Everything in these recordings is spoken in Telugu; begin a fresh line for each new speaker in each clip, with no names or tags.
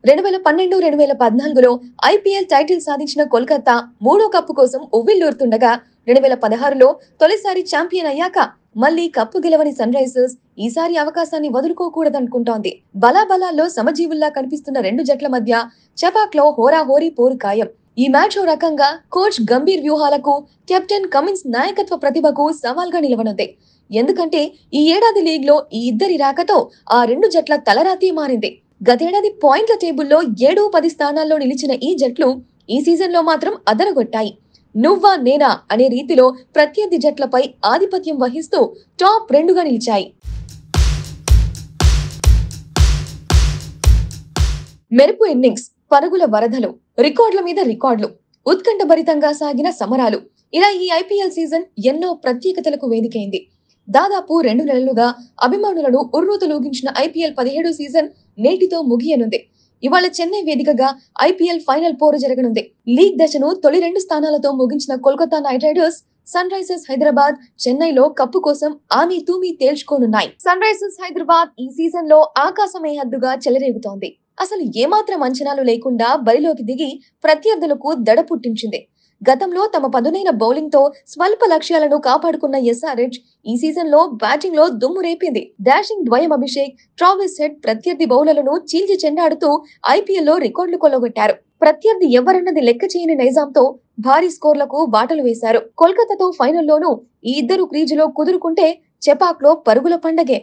2012-2014లో ఐపీఎల్ టైటిల్ సాధించిన కోల్కతా మూడో కప్పు కోసం ఉవ్విళ్లూరుతుండగా 2016లో తొలిసారి ఛాంపియన్ అయ్యాక మళ్లీ కప్పు గెలవని సన్ రైజర్స్ ఈసారి అవకాశాన్ని వదులుకోకూడదనుకుంటోంది. బలాబలాల్లో సమజీవుల్లా కనిపిస్తున్న రెండు జట్ల మధ్య చపాక్లో హోరాహోరీ పోరు ఖాయం. ఈ మ్యాచ్ ఓ రకంగా కోచ్ గంభీర్ వ్యూహాలకు, కెప్టెన్ కమిన్స్ నాయకత్వ ప్రతిభకు సవాల్గా నిలవనుంది. ఎందుకంటే ఈ ఏడాది లీగ్ లో ఈ ఇద్దరి రాకతో ఆ రెండు జట్ల తలరాతి మారింది. గతేడాది పాయింట్ల టేబుల్లో 7-10 స్థానాల్లో నిలిచిన ఈ జట్లు ఈ సీజన్ లో మాత్రం అదరగొట్టాయి. నువ్వా నేనా అనే రీతిలో ప్రత్యర్థి జట్లపై ఆధిపత్యం వహిస్తూ టాప్ 2గా నిలిచాయి. మెరుపు ఇన్నింగ్స్, పరుగుల వరదలు, రికార్డుల మీద రికార్డులు, ఉత్కంఠభరితంగా సాగిన సమరాలు, ఇలా ఈ ఐపీఎల్ సీజన్ ఎన్నో ప్రత్యేకతలకు వేదికైంది. దాదాపు 2 నెలలుగా అభిమానులను ఉర్రూతలూగించిన ఐపీఎల్ 17 సీజన్ నేటితో ముగియనుంది. ఇవాళ చెన్నై వేదికగా ఐపీఎల్ ఫైనల్ పోరు జరగనుంది. లీగ్ దశను తొలి 2 స్థానాలతో ముగించిన Kolkata knight riders, sunrisers Hyderabad చెన్నైలో కప్పు కోసం ఆమీ తూమీ తేల్చుకోనున్నాయి. సన్ రైజర్స్ హైదరాబాద్ ఈ సీజన్ లో ఆకాశమే హద్దుగా చెలరేగుతోంది. అసలు ఏమాత్రం అంచనాలు లేకుండా బరిలోకి దిగి ప్రత్యర్థులకు దడ పుట్టించింది. గతంలో తమ పదునైన బౌలింగ్ తో స్వల్ప లక్ష్యాలను కాపాడుకున్న ఎస్ఆర్హెచ్ ఈ సీజన్ లో బ్యాటింగ్ లో దుమ్ము రేపింది. డాషింగ్ ద్వయం అభిషేక్, ట్రావిస్ హెడ్ ప్రత్యర్థి బౌలర్లను చీల్చి చెండాడుతూ ఐపీఎల్ లో రికార్డులు కొల్లగొట్టారు. ప్రత్యర్థి ఎవరన్నది లెక్క చేయని నైజాంతో భారీ స్కోర్లకు బాటలు వేశారు. కోల్కతాతో ఫైనల్లోనూ ఈ ఇద్దరు క్రీజులో కుదురుకుంటే చెపాక్లో పరుగుల పండగే.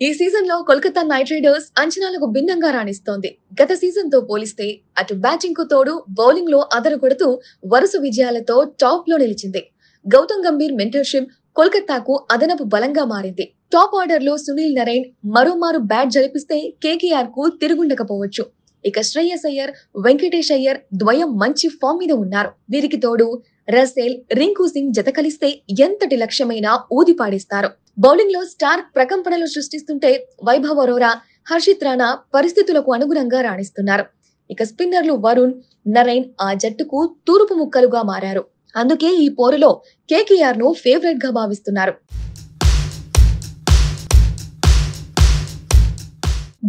ఈ సీజన్ లో కోల్కతా నైట్ రైడర్స్ అంచనాలకు భిన్నంగా రాణిస్తోంది. గత సీజన్ తో పోలిస్తే అటు బ్యాటింగ్ కు తోడు బౌలింగ్ లో అదరగొడుతూ వరుస విజయాలతో టాప్ లో నిలిచింది. గౌతమ్ గంభీర్ మెంటర్షిప్ కోల్కతాకు అదనపు బలంగా మారింది. టాప్ ఆర్డర్ లో సునీల్ నరైన్ మరోమారు బ్యాట్ జరిపిస్తే కేకేఆర్ కు తిరుగుండకపోవచ్చు. ఇక శ్రేయస్ అయ్యర్, వెంకటేష్ అయ్యర్ ద్వయం మంచి ఫామ్ మీద ఉన్నారు. వీరికి తోడు రసెల్, రింకు సింగ్ జత కలిస్తే ఎంతటి లక్ష్యమైనా ఊది పాడేస్తారు. బౌలింగ్ లో స్టార్ ప్రకంపనలు సృష్టిస్తుంటే వైభవ్ అరోరా, హర్షిత్ రాణా పరిస్థితులకు అనుగుణంగా రాణిస్తున్నారు. ఇక స్పిన్నర్లు వరుణ్, నరైన్ ఆ జట్టుకు తూర్పు ముక్కలుగా మారారు. అందుకే ఈ పోరులో కేకేఆర్ ను ఫేవరెట్ గా భావిస్తున్నారు.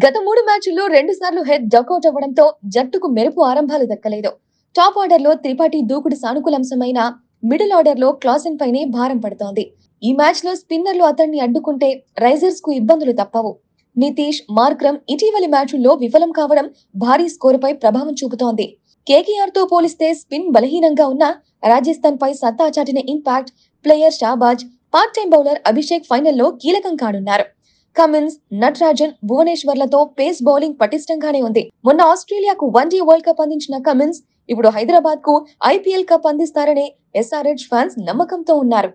గత 3 మ్యాచ్ల్లో 2 సార్లు హెడ్ డకౌట్ అవ్వడంతో జట్టుకు మెరుపు ఆరంభాలు దక్కలేదు. టాప్ ఆర్డర్ లో త్రిపాఠి దూకుడు సానుకూలాంశమైన మిడిల్ ఆర్డర్ లో క్లాసెన్ పైనే భారం పడుతోంది. ఈ మ్యాచ్ లో స్పిన్నర్లు అతన్ని అడ్డుకుంటే రైజర్స్ కు ఇబ్బందులు తప్పవు. నితీష్, మార్క్రమ్ ఇటీవలి మ్యాచ్ల్లో విఫలం కావడం భారీ స్కోరుపై ప్రభావం చూపుతోంది. కేకేఆర్ తో పోలిస్తే స్పిన్ బలహీనంగా ఉన్న రాజస్థాన్ పై సత్తా చాటిన impact player Shahbaz, part time bowler Abhishek ఫైనల్లో కీలకం కానున్నారు. కమిన్స్, నటరాజన్, భువనేశ్వర్లతో పేస్ బౌలింగ్ పటిష్టంగానే ఉంది. మొన్న ఆస్ట్రేలియాకు వన్డే వరల్డ్ కప్ అందించిన కమిన్స్ ఇప్పుడు హైదరాబాద్ కు ఐపీఎల్ కప్ అందిస్తారనే ఎస్ఆర్హెచ్ ఫ్యాన్స్ నమ్మకంతో ఉన్నారు.